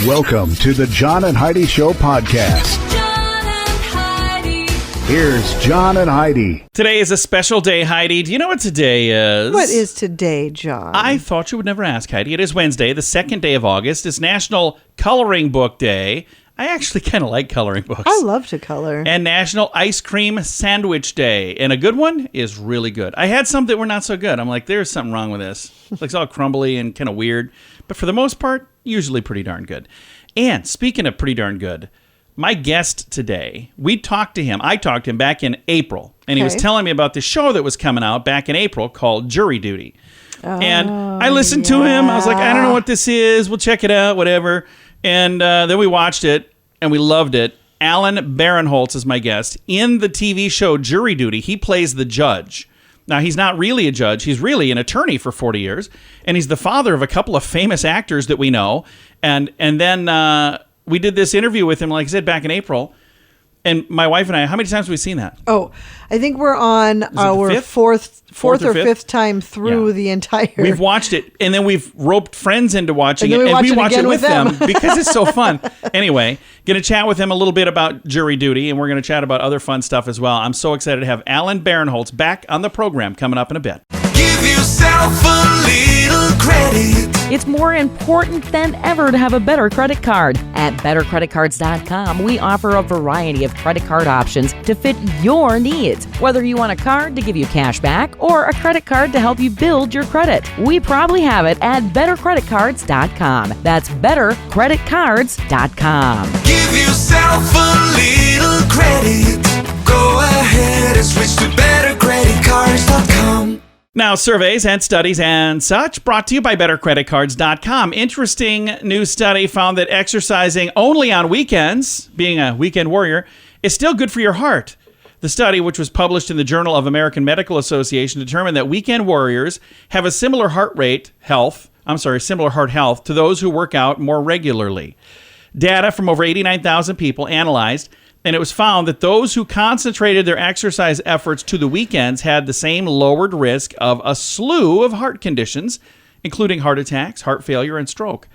Welcome to the John and Heidi Show podcast. John and Heidi. Here's John and Heidi. Today is a special day, Heidi. Do you know what today is? What is today, John? I thought you would never ask, Heidi. It is Wednesday, the second day of August. It's National Coloring Book Day. I actually kind of like coloring books. I love to color. And National Ice Cream Sandwich Day. And a good one is really good. I had some that were not so good. I'm like, there's something wrong with this. It's all crumbly and kind of weird. But for the most part, usually pretty darn good. And speaking of pretty darn good, my guest today, I talked to him back in April. And he was telling me about the show that was coming out back in April called Jury Duty. And I listened to him. I was like, I don't know what this is. We'll check it out, whatever. And then we watched it, and we loved it. Alan Barinholtz is my guest. In the TV show Jury Duty, he plays the judge. Now, he's not really a judge. He's really an attorney for 40 years, and he's the father of a couple of famous actors that we know. And then we did this interview with him, like I said, back in April. And my wife and I, how many times have we seen that? Oh, I think we're on our fourth or fifth time through the entire... We've watched it, and then we've roped friends into watching it, and we watch it with them because it's so fun. Anyway, going to chat with him a little bit about Jury Duty, and we're going to chat about other fun stuff as well. I'm so excited to have Alan Barinholtz back on the program coming up in a bit. Give yourself a little credit. It's more important than ever to have a better credit card. At bettercreditcards.com, we offer a variety of credit card options to fit your needs. Whether you want a card to give you cash back or a credit card to help you build your credit, we probably have it at bettercreditcards.com. That's bettercreditcards.com. Give yourself a little credit. Go ahead and switch to bettercreditcards.com. Now, surveys and studies and such brought to you by BetterCreditCards.com. Interesting new study found that exercising only on weekends, being a weekend warrior, is still good for your heart. The study, which was published in the Journal of American Medical Association, determined that weekend warriors have a similar heart health to those who work out more regularly. Data from over 89,000 people analyzed, and it was found that those who concentrated their exercise efforts to the weekends had the same lowered risk of a slew of heart conditions, including heart attacks, heart failure, and stroke.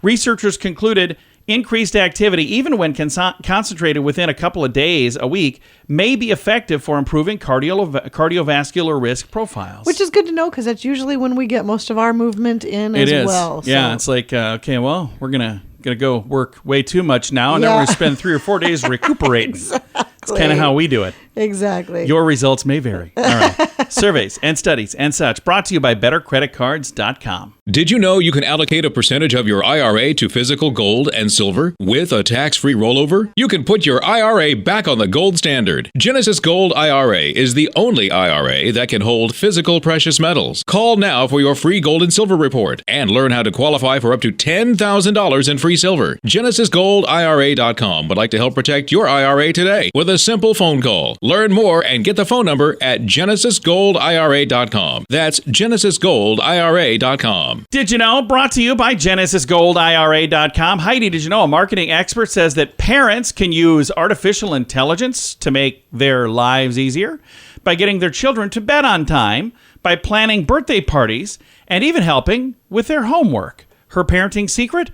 Researchers concluded increased activity, even when concentrated within a couple of days a week, may be effective for improving cardiovascular risk profiles. Which is good to know, because that's usually when we get most of our movement in as well. Yeah, it's like, okay, well, we're going to go work way too much now, and then we're going to spend 3 or 4 days recuperating. Exactly. It's kind of how we do it. Exactly. Your results may vary. All right. Surveys and studies and such brought to you by BetterCreditCards.com. Did you know you can allocate a percentage of your IRA to physical gold and silver with a tax-free rollover? You can put your IRA back on the gold standard. Genesis Gold IRA is the only IRA that can hold physical precious metals. Call now for your free gold and silver report and learn how to qualify for up to $10,000 in free silver. GenesisGoldIRA.com would like to help protect your IRA today with a simple phone call. Learn more and get the phone number at GenesisGoldIRA.com. That's GenesisGoldIRA.com. Did you know? Brought to you by GenesisGoldIRA.com. Heidi, did you know a marketing expert says that parents can use artificial intelligence to make their lives easier by getting their children to bed on time, by planning birthday parties, and even helping with their homework. Her parenting secret?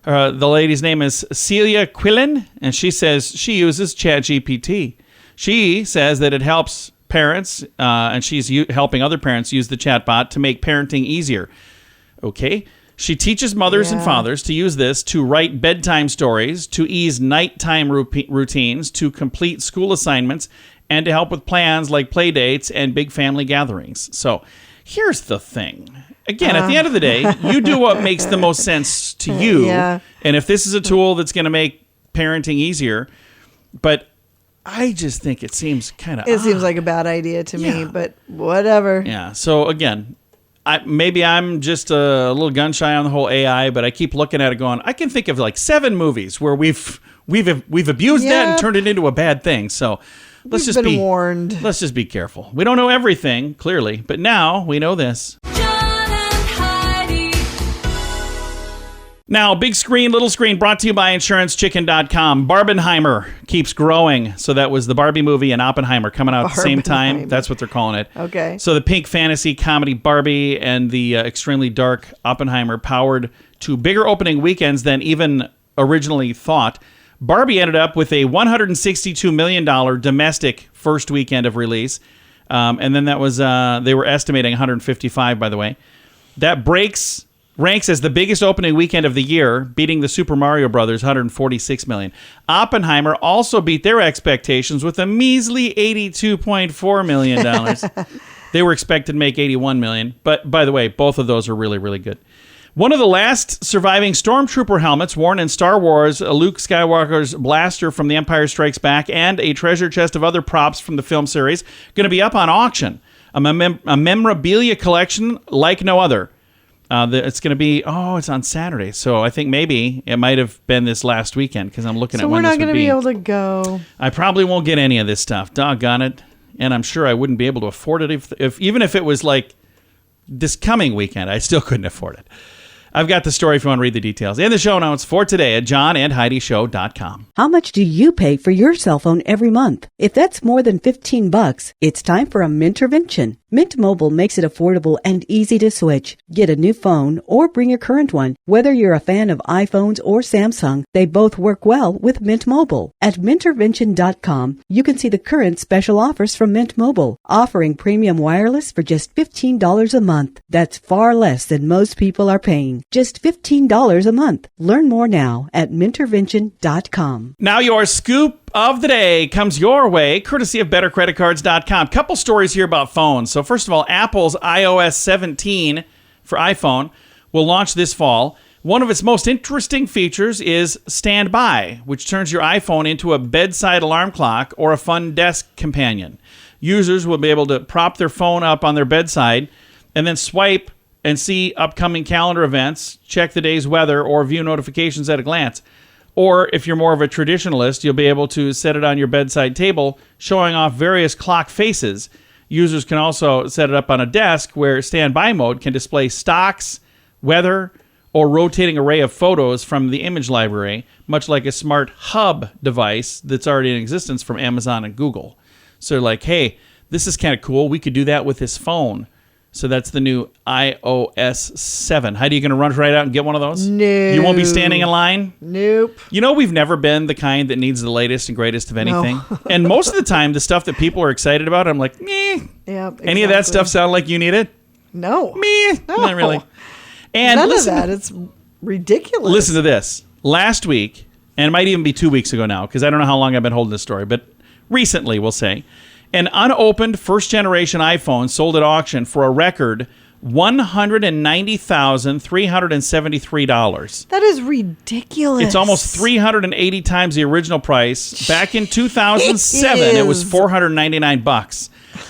The lady's name is Celia Quillen, and she says she uses ChatGPT. She says that it helps parents, and she's helping other parents use the chatbot to make parenting easier. Okay. She teaches mothers and fathers to use this to write bedtime stories, to ease nighttime routines, to complete school assignments, and to help with plans like play dates and big family gatherings. So here's the thing. Again, at the end of the day, you do what makes the most sense to you. Yeah. And if this is a tool that's going to make parenting easier, but I just think it seems kind of seems like a bad idea to me, but whatever. Yeah. So again, maybe I'm just a little gun shy on the whole AI, but I keep looking at it going, I can think of like 7 movies where we've abused that and turned it into a bad thing. So let's just be warned. Let's just be careful. We don't know everything, clearly, but now we know this. Now, big screen, little screen, brought to you by InsuranceChicken.com. Barbenheimer keeps growing. So that was the Barbie movie and Oppenheimer coming out at the same time. That's what they're calling it. Okay. So the pink fantasy comedy Barbie and the extremely dark Oppenheimer powered to bigger opening weekends than even originally thought. Barbie ended up with a $162 million domestic first weekend of release. And then that was, they were estimating 155, by the way. That ranks as the biggest opening weekend of the year, beating the Super Mario Brothers, $146 million. Oppenheimer also beat their expectations with a measly $82.4 million. They were expected to make $81 million. But by the way, both of those are really, really good. One of the last surviving Stormtrooper helmets worn in Star Wars, Luke Skywalker's blaster from The Empire Strikes Back, and a treasure chest of other props from the film series, going to be up on auction. A memorabilia collection like no other. It's going to be, it's on Saturday. So I think maybe it might have been this last weekend because I'm looking at when this would be. So we're not going to be able to go. I probably won't get any of this stuff. Doggone it. And I'm sure I wouldn't be able to afford it if even if it was like this coming weekend. I still couldn't afford it. I've got the story if you want to read the details in the show notes for today at johnandheidishow.com. How much do you pay for your cell phone every month? If that's more than $15, it's time for a Mintervention. Mint Mobile makes it affordable and easy to switch. Get a new phone or bring your current one. Whether you're a fan of iPhones or Samsung, they both work well with Mint Mobile. At Mintervention.com, you can see the current special offers from Mint Mobile, offering premium wireless for just $15 a month. That's far less than most people are paying. Just $15 a month. Learn more now at Mintervention.com. Now your scoop of the day comes your way, courtesy of BetterCreditCards.com. Couple stories here about phones. So first of all, Apple's iOS 17 for iPhone will launch this fall. One of its most interesting features is Standby, which turns your iPhone into a bedside alarm clock or a fun desk companion. Users will be able to prop their phone up on their bedside and then swipe and see upcoming calendar events, check the day's weather, or view notifications at a glance. Or if you're more of a traditionalist, you'll be able to set it on your bedside table, showing off various clock faces. Users can also set it up on a desk where standby mode can display stocks, weather, or rotating array of photos from the image library, much like a smart hub device that's already in existence from Amazon and Google. So like, hey, this is kind of cool. We could do that with this phone. So that's the new iOS 7. Heidi, you going to run right out and get one of those? No. You won't be standing in line? Nope. You know, we've never been the kind that needs the latest and greatest of anything. No. And most of the time, the stuff that people are excited about, I'm like, meh. Yep, exactly. Any of that stuff sound like you need it? No. Meh. No. Not really. And none of that. It's ridiculous. Listen to this. Last week, and it might even be 2 weeks ago now, because I don't know how long I've been holding this story, but recently, we'll say, an unopened first-generation iPhone sold at auction for a record $190,373. That is ridiculous. It's almost 380 times the original price. Back in 2007, it was $499.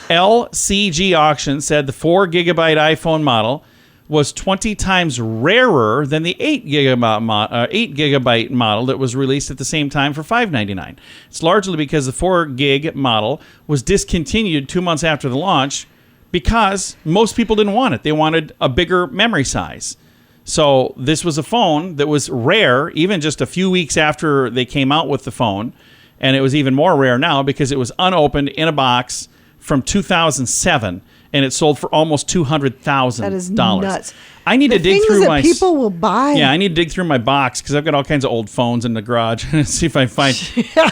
LCG Auction said the 4 gigabyte iPhone model was 20 times rarer than the 8 gigabyte model that was released at the same time for $599. It's largely because the 4 gig model was discontinued 2 months after the launch because most people didn't want it. They wanted a bigger memory size. So this was a phone that was rare even just a few weeks after they came out with the phone, and it was even more rare now because it was unopened in a box from 2007. And it sold for almost $200,000. That is nuts. I need to dig through my people will buy. Yeah, I need to dig through my box because I've got all kinds of old phones in the garage and see if I find.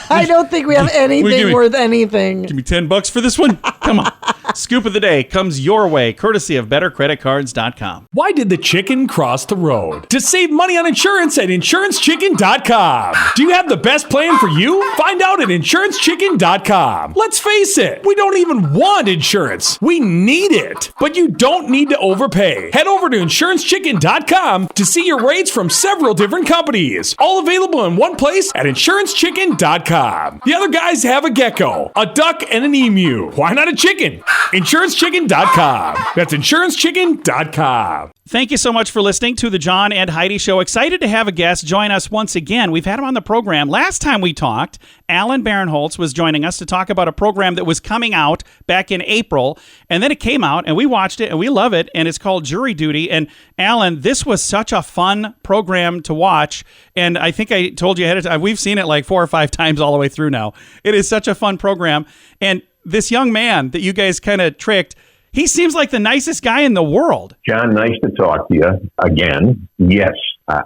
I don't think we have anything worth anything. Give me $10 for this one. Come on. Scoop of the day comes your way, courtesy of BetterCreditCards.com. Why did the chicken cross the road? To save money on insurance at InsuranceChicken.com. Do you have the best plan for you? Find out at InsuranceChicken.com. Let's face it, we don't even want insurance. We need it. But you don't need to overpay. Head over to InsuranceChicken.com to see your rates from several different companies. All available in one place at InsuranceChicken.com. The other guys have a gecko, a duck, and an emu. Why not a chicken? InsuranceChicken.com. That's InsuranceChicken.com. Thank you so much for listening to the John and Heidi Show. Excited to have a guest join us once again. We've had him on the program. Last time we talked, Alan Barinholtz was joining us to talk about a program that was coming out back in April. And then it came out, and we watched it, and we love it, and it's called Jury Duty. And Alan, this was such a fun program to watch. And I think I told you ahead of time, we've seen it like 4 or 5 times all the way through now. It is such a fun program. And this young man that you guys kind of tricked, he seems like the nicest guy in the world. John, nice to talk to you again. Yes,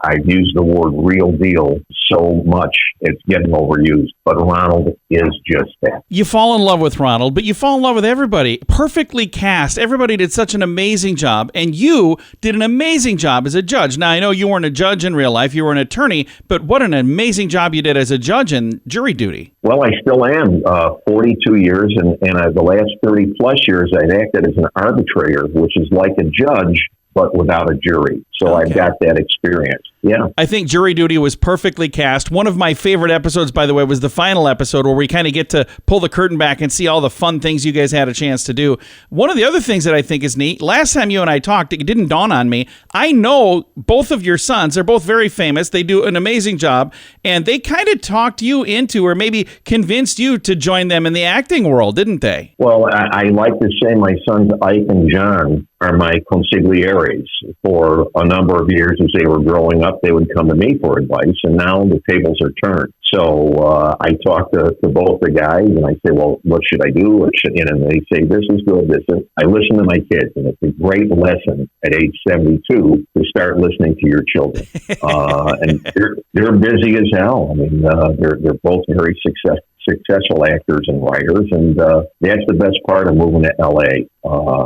I've used the word real deal so much, it's getting overused. But Ronald is just that. You fall in love with Ronald, but you fall in love with everybody. Perfectly cast. Everybody did such an amazing job, and you did an amazing job as a judge. Now, I know you weren't a judge in real life, you were an attorney, but what an amazing job you did as a judge in jury duty. Well, I still am. 42 years, and the last 30 plus years, I've acted as an arbitrator, which is like a judge, but without a jury. So I've got that experience. Yeah. I think Jury Duty was perfectly cast. One of my favorite episodes, by the way, was the final episode where we kind of get to pull the curtain back and see all the fun things you guys had a chance to do. One of the other things that I think is neat, last time you and I talked, it didn't dawn on me. I know both of your sons. They're both very famous. They do an amazing job, and they kind of talked you into, or maybe convinced you to join them in the acting world, didn't they? Well, I like to say my sons Ike and John are my consiglieres. For a number of years as they were growing up, they would come to me for advice, and now the tables are turned. So I talk to both the guys, and I say, well, what should I do? And they say, this is good. I listen to my kids, and it's a great lesson at age 72 to start listening to your children. And they're busy as hell. I mean, they're both very successful actors and writers, and that's the best part of moving to L.A.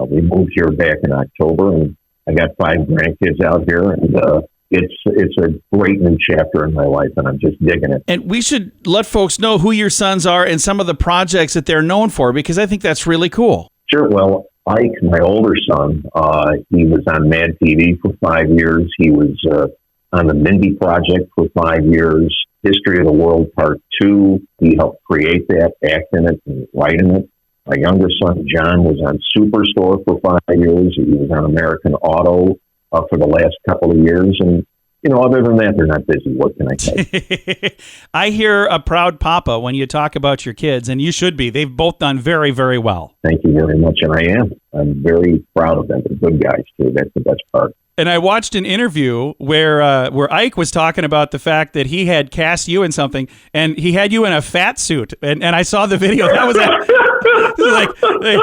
We moved here back in October, and I got 5 grandkids out here, and it's a great new chapter in my life, and I'm just digging it. And we should let folks know who your sons are and some of the projects that they're known for, because I think that's really cool. Sure. Well, Ike, my older son, he was on Mad TV for 5 years. He was on the Mindy Project for 5 years. History of the World Part 2. He helped create that, act in it, and write in it. My younger son, John, was on Superstore for 5 years. He was on American Auto for the last couple of years. And, other than that, they're not busy. What can I say? I hear a proud papa when you talk about your kids, and you should be. They've both done very, very well. Thank you very much, and I am. I'm very proud of them. They're good guys, too. That's the best part. And I watched an interview where Ike was talking about the fact that he had cast you in something, and he had you in a fat suit. And I saw the video. That was like, hey,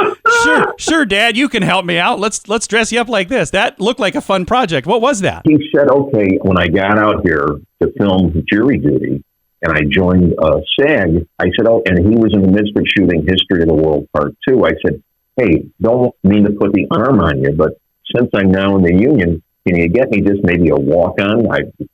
sure, Dad, you can help me out. Let's dress you up like this. That looked like a fun project. What was that? He said, okay, when I got out here to film Jury Duty, and I joined SAG, I said, and he was in the midst of shooting History of the World Part 2. I said, hey, don't mean to put the arm on you, but since I'm now in the union, can you get me just maybe a walk-on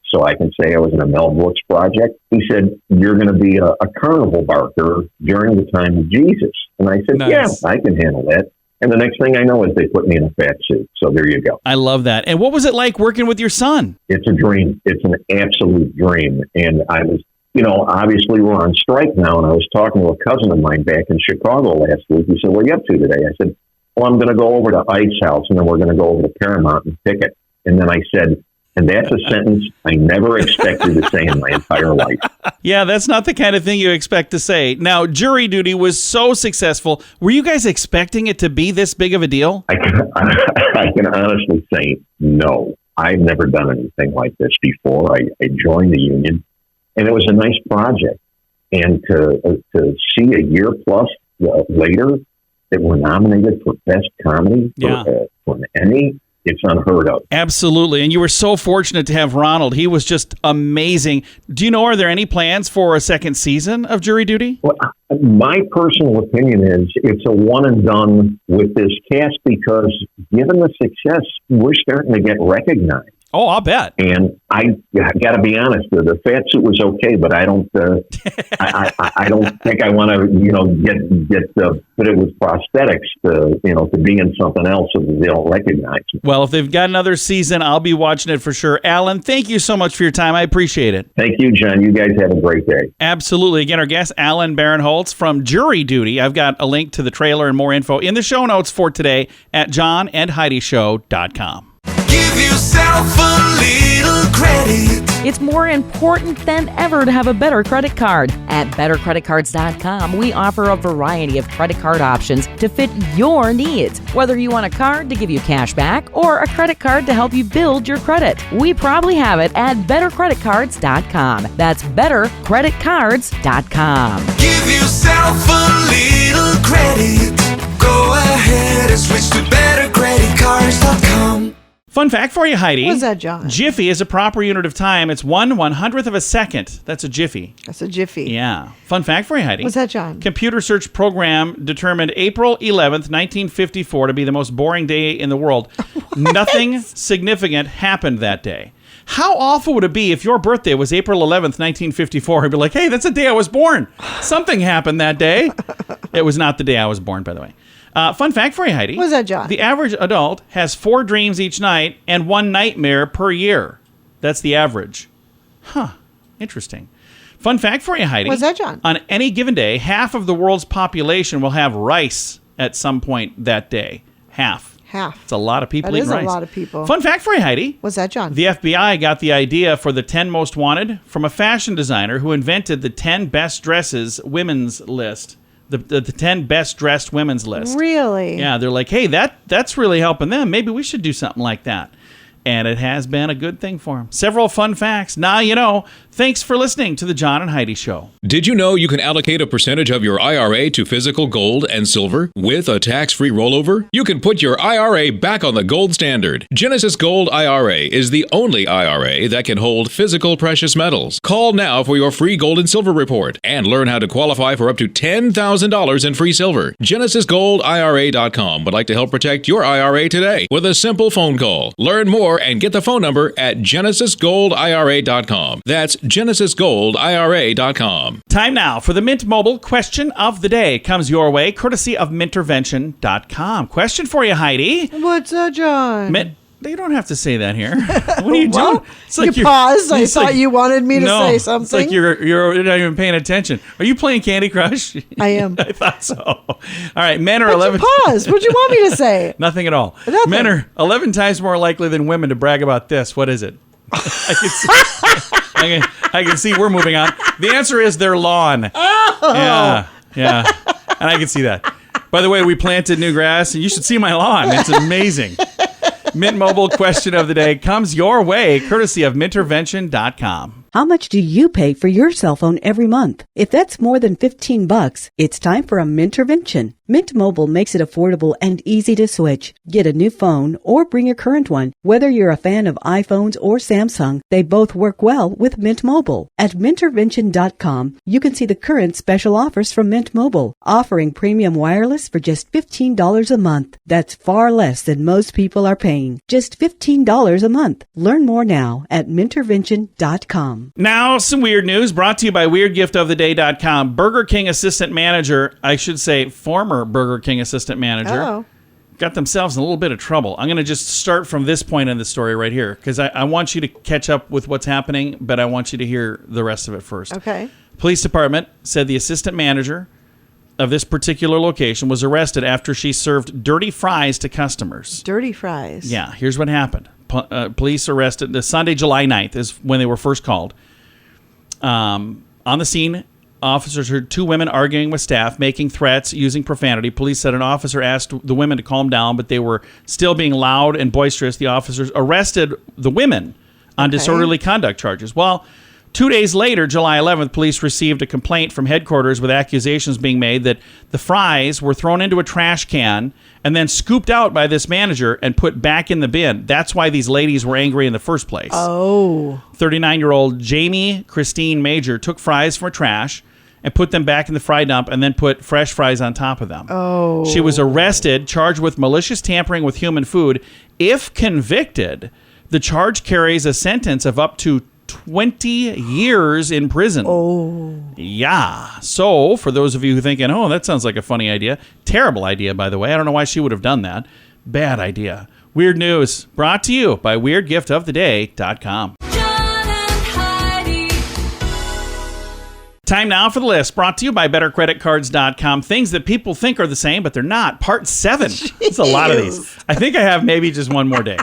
so I can say I was in a Mel Brooks project? He said, you're going to be a carnival barker during the time of Jesus. And I said, Yeah, I can handle that. And the next thing I know is they put me in a fat suit. So there you go. I love that. And what was it like working with your son? It's a dream. It's an absolute dream. And I was, obviously we're on strike now. And I was talking to a cousin of mine back in Chicago last week. He said, what are you up to today? I said, well, I'm going to go over to Ike's house, and then we're going to go over to Paramount and pick it. And then I said, and that's a sentence I never expected to say in my entire life. Yeah, that's not the kind of thing you expect to say. Now, Jury Duty was so successful. Were you guys expecting it to be this big of a deal? I can honestly say no. I've never done anything like this before. I joined the union, and it was a nice project. And to see a year plus later that we're nominated for Best Comedy for an Emmy, it's unheard of. Absolutely. And you were so fortunate to have Ronald. He was just amazing. Do you know, are there any plans for a second season of Jury Duty? Well, my personal opinion is it's a one and done with this cast because given the success, we're starting to get recognized. Oh, I'll bet. And I got to be honest, the fat suit was okay, but I don't. I don't think I want to, get put it with prosthetics to be in something else so that they don't recognize me. Well, if they've got another season, I'll be watching it for sure. Alan, thank you so much for your time. I appreciate it. Thank you, John. You guys have a great day. Absolutely. Again, our guest, Alan Barinholtz from Jury Duty. I've got a link to the trailer and more info in the show notes for today at johnandheidishow.com. Give yourself a little credit. It's more important than ever to have a better credit card. At bettercreditcards.com, we offer a variety of credit card options to fit your needs. Whether you want a card to give you cash back or a credit card to help you build your credit, we probably have it at bettercreditcards.com. That's bettercreditcards.com. Give yourself a little credit. Go ahead and switch to bettercreditcards.com. Fun fact for you, Heidi. What's that, John? Jiffy is a proper unit of time. It's 1/100th of a second. That's a jiffy. That's a jiffy. Yeah. Fun fact for you, Heidi. What's that, John? Computer search program determined April 11th, 1954 to be the most boring day in the world. Nothing significant happened that day. How awful would it be if your birthday was April 11th, 1954? I'd be like, hey, that's the day I was born. Something happened that day. It was not the day I was born, by the way. Fun fact for you, Heidi. What's that, John? The average adult has 4 dreams each night and 1 nightmare per year. That's the average. Huh. Interesting. Fun fact for you, Heidi. What's that, John? On any given day, half of the world's population will have rice at some point that day. Half. It's a lot of people eating rice. That is a lot of people. Fun fact for you, Heidi. What's that, John? The FBI got the idea for the 10 most wanted from a fashion designer who invented the 10 best dresses women's list. The 10 best dressed women's list. Really? Yeah, they're like, hey, that's really helping them. Maybe we should do something like that. And it has been a good thing for them. Several fun facts. Now you know. Thanks for listening to the John and Heidi Show. Did you know you can allocate a percentage of your IRA to physical gold and silver with a tax-free rollover? You can put your IRA back on the gold standard. Genesis Gold IRA is the only IRA that can hold physical precious metals. Call now for your free gold and silver report and learn how to qualify for up to $10,000 in free silver. GenesisGoldIRA.com would like to help protect your IRA today with a simple phone call. Learn more and get the phone number at GenesisGoldIRA.com. That's GenesisGoldIRA.com. Time now for the Mint Mobile question of the day. It comes your way courtesy of Mintervention.com. Question for you, Heidi. What's that, John? You don't have to say that here. What are you doing? It's you paused. I thought you wanted me to say something. It's like you're not even paying attention. Are you playing Candy Crush? I am. I thought so. All right, men are 11. Pause. What'd you want me to say? Nothing at all. Nothing. Men are 11 times more likely than women to brag about this. What is it? I can see we're moving on. The answer is their lawn. Oh. Yeah. And I can see that. By the way, we planted new grass, and you should see my lawn. It's amazing. Mint Mobile question of the day comes your way courtesy of Mintervention.com. How much do you pay for your cell phone every month? If that's more than $15, it's time for a Mintervention. Mint Mobile makes it affordable and easy to switch. Get a new phone or bring your current one. Whether you're a fan of iPhones or Samsung, they both work well with Mint Mobile. At Mintervention.com, you can see the current special offers from Mint Mobile, offering premium wireless for just $15 a month. That's far less than most people are paying. Just $15 a month. Learn more now at Mintervention.com. Now, some weird news brought to you by WeirdGiftOfTheDay.com. Burger King assistant manager, I should say former Burger King assistant manager, got themselves in a little bit of trouble. I'm going to just start from this point in the story right here because I want you to catch up with what's happening, but I want you to hear the rest of it first. Okay. Police department said the assistant manager of this particular location was arrested after she served dirty fries to customers. Dirty fries? Yeah, here's what happened. Police arrested the Sunday, July 9th is when they were first called. On the scene, officers heard 2 women arguing with staff, making threats, using profanity. Police said an officer asked the women to calm down, but they were still being loud and boisterous. The officers arrested the women on disorderly conduct charges. Well, 2 days later, July 11th, police received a complaint from headquarters with accusations being made that the fries were thrown into a trash can and then scooped out by this manager and put back in the bin. That's why these ladies were angry in the first place. Oh. 39-year-old Jamie Christine Major took fries from trash and put them back in the fry dump and then put fresh fries on top of them. Oh. She was arrested, charged with malicious tampering with human food. If convicted, the charge carries a sentence of up to 20 years in prison. Oh. Yeah. So, for those of you who are thinking, oh, that sounds like a funny idea. Terrible idea, by the way. I don't know why she would have done that. Bad idea. Weird news brought to you by WeirdGiftOfTheDay.com. John and Heidi. Time now for the list brought to you by BetterCreditCards.com. Things that people think are the same, but they're not. Part 7. It's a lot of these. I think I have maybe just one more day.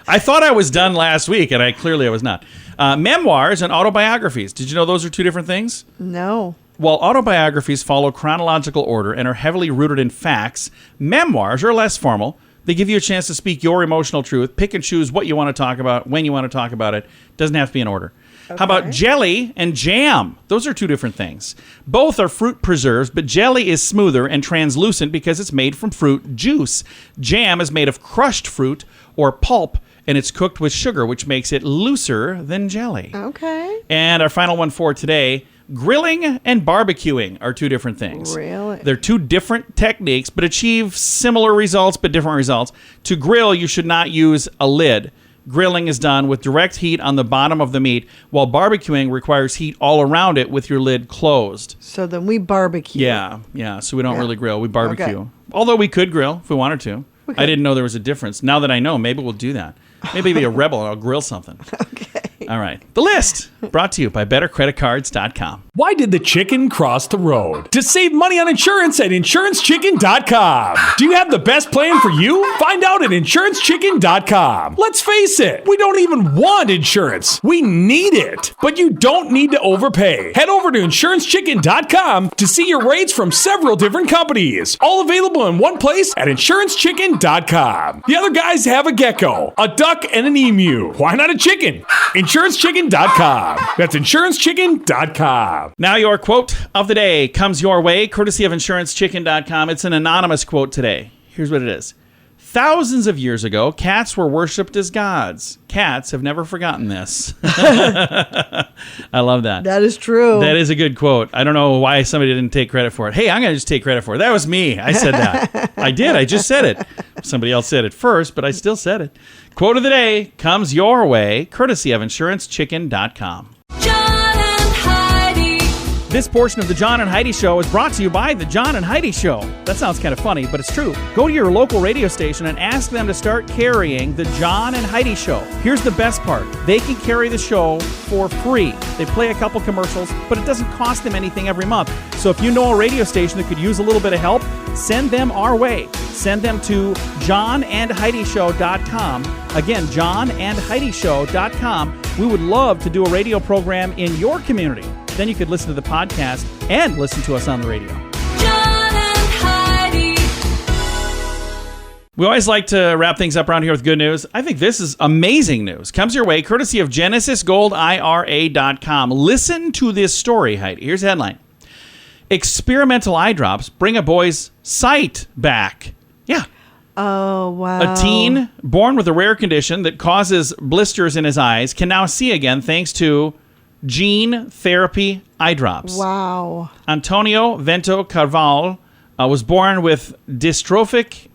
I thought I was done last week, and I was not. Memoirs and autobiographies. Did you know those are 2 different things? No. While autobiographies follow chronological order and are heavily rooted in facts, memoirs are less formal. They give you a chance to speak your emotional truth, pick and choose what you want to talk about, when you want to talk about it. Doesn't have to be in order. Okay. How about jelly and jam? Those are 2 different things. Both are fruit preserves, but jelly is smoother and translucent because it's made from fruit juice. Jam is made of crushed fruit or pulp and it's cooked with sugar, which makes it looser than jelly. Okay. And our final one for today, grilling and barbecuing are two different things. Really? They're two different techniques, but achieve similar results, but different results. To grill, you should not use a lid. Grilling is done with direct heat on the bottom of the meat, while barbecuing requires heat all around it with your lid closed. So then we barbecue. Yeah. So we don't really grill. We barbecue. Okay. Although we could grill if we wanted to. I didn't know there was a difference. Now that I know, maybe we'll do that. Maybe be a rebel and I'll grill something. Okay. All right. The list brought to you by BetterCreditCards.com. Why did the chicken cross the road? To save money on insurance at InsuranceChicken.com. Do you have the best plan for you? Find out at InsuranceChicken.com. Let's face it, we don't even want insurance. We need it. But you don't need to overpay. Head over to InsuranceChicken.com to see your rates from several different companies. All available in one place at InsuranceChicken.com. The other guys have a gecko, a duck, and an emu. Why not a chicken? InsuranceChicken.com. That's InsuranceChicken.com. Now your quote of the day comes your way, courtesy of InsuranceChicken.com. It's an anonymous quote today. Here's what it is. Thousands of years ago, cats were worshipped as gods. Cats have never forgotten this. I love that. That is true. That is a good quote. I don't know why somebody didn't take credit for it. Hey, I'm going to just take credit for it. That was me. I said that. I did. I just said it. Somebody else said it first, but I still said it. Quote of the day comes your way, courtesy of InsuranceChicken.com. John and Heidi. This portion of the John and Heidi Show is brought to you by the John and Heidi Show. That sounds kind of funny, but it's true. Go to your local radio station and ask them to start carrying the John and Heidi Show. Here's the best part. They can carry the show for free. They play a couple commercials, but it doesn't cost them anything every month. So if you know a radio station that could use a little bit of help, send them our way. Send them to johnandheidishow.com. Again, johnandheidishow.com. We would love to do a radio program in your community. Then you could listen to the podcast and listen to us on the radio. John and Heidi. We always like to wrap things up around here with good news. I think this is amazing news. Comes your way courtesy of GenesisGoldIRA.com. Listen to this story, Heidi. Here's the headline. Experimental eye drops bring a boy's sight back. Yeah. Oh, wow. A teen born with a rare condition that causes blisters in his eyes can now see again thanks to gene therapy eye drops. Wow. Antonio Vento Carvalho was born with dystrophic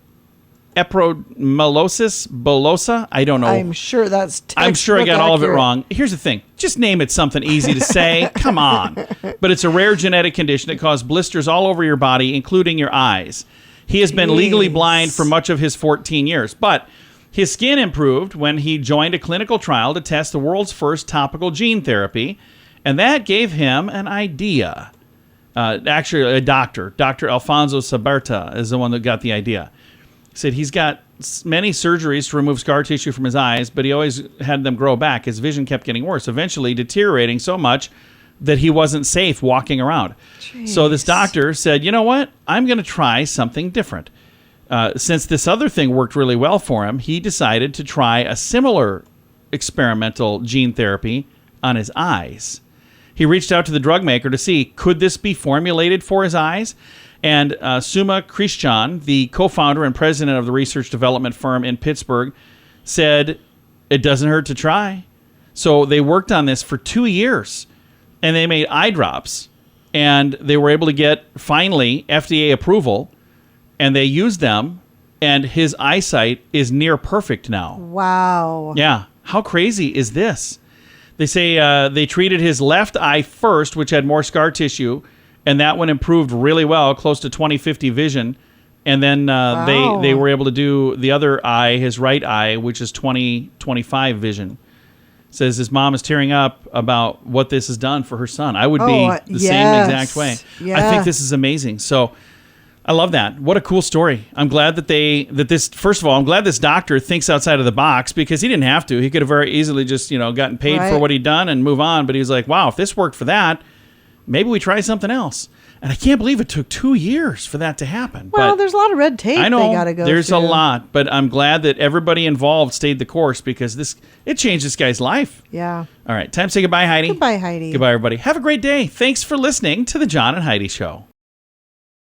epidermolysis bullosa. I don't know. I'm sure that's I'm sure I got all of it accurate. wrong. Here's the thing. Just name it something easy to say. Come on. But it's a rare genetic condition that causes blisters all over your body, including your eyes. He has been legally blind for much of his 14 years, but his skin improved when he joined a clinical trial to test the world's first topical gene therapy, and that gave him an idea. Actually, a doctor, Dr. Alfonso Saberta, is the one that got the idea. He said he's got many surgeries to remove scar tissue from his eyes, but he always had them grow back. His vision kept getting worse, eventually deteriorating so much that he wasn't safe walking around. Jeez. So this doctor said, you know what? I'm going to try something different. Since this other thing worked really well for him, he decided to try a similar experimental gene therapy on his eyes. He reached out to the drug maker to see, could this be formulated for his eyes? And Suma Krishnan, the co-founder and president of the research development firm in Pittsburgh, said, it doesn't hurt to try. So they worked on this for 2 years, and they made eye drops, and they were able to get, finally, FDA approval, and they used them, and his eyesight is near perfect now. Wow. Yeah. How crazy is this? They say they treated his left eye first, which had more scar tissue, and that one improved really well, close to 20/50 vision. And then they were able to do the other eye, his right eye, which is 20/25 vision. Says his mom is tearing up about what this has done for her son. I would be the same exact way. Yeah. I think this is amazing. So I love that. What a cool story. I'm glad first of all, I'm glad this doctor thinks outside of the box, because he didn't have to. He could have very easily just, gotten paid for what he'd done and move on. But he was like, wow, if this worked for that, maybe we try something else. And I can't believe it took 2 years for that to happen. Well, but there's a lot of red tape I know they got to go there's through. a lot, but I'm glad that everybody involved stayed the course, because it changed this guy's life. Yeah. All right, time to say goodbye, Heidi. Goodbye, Heidi. Goodbye, everybody. Have a great day. Thanks for listening to the John and Heidi Show.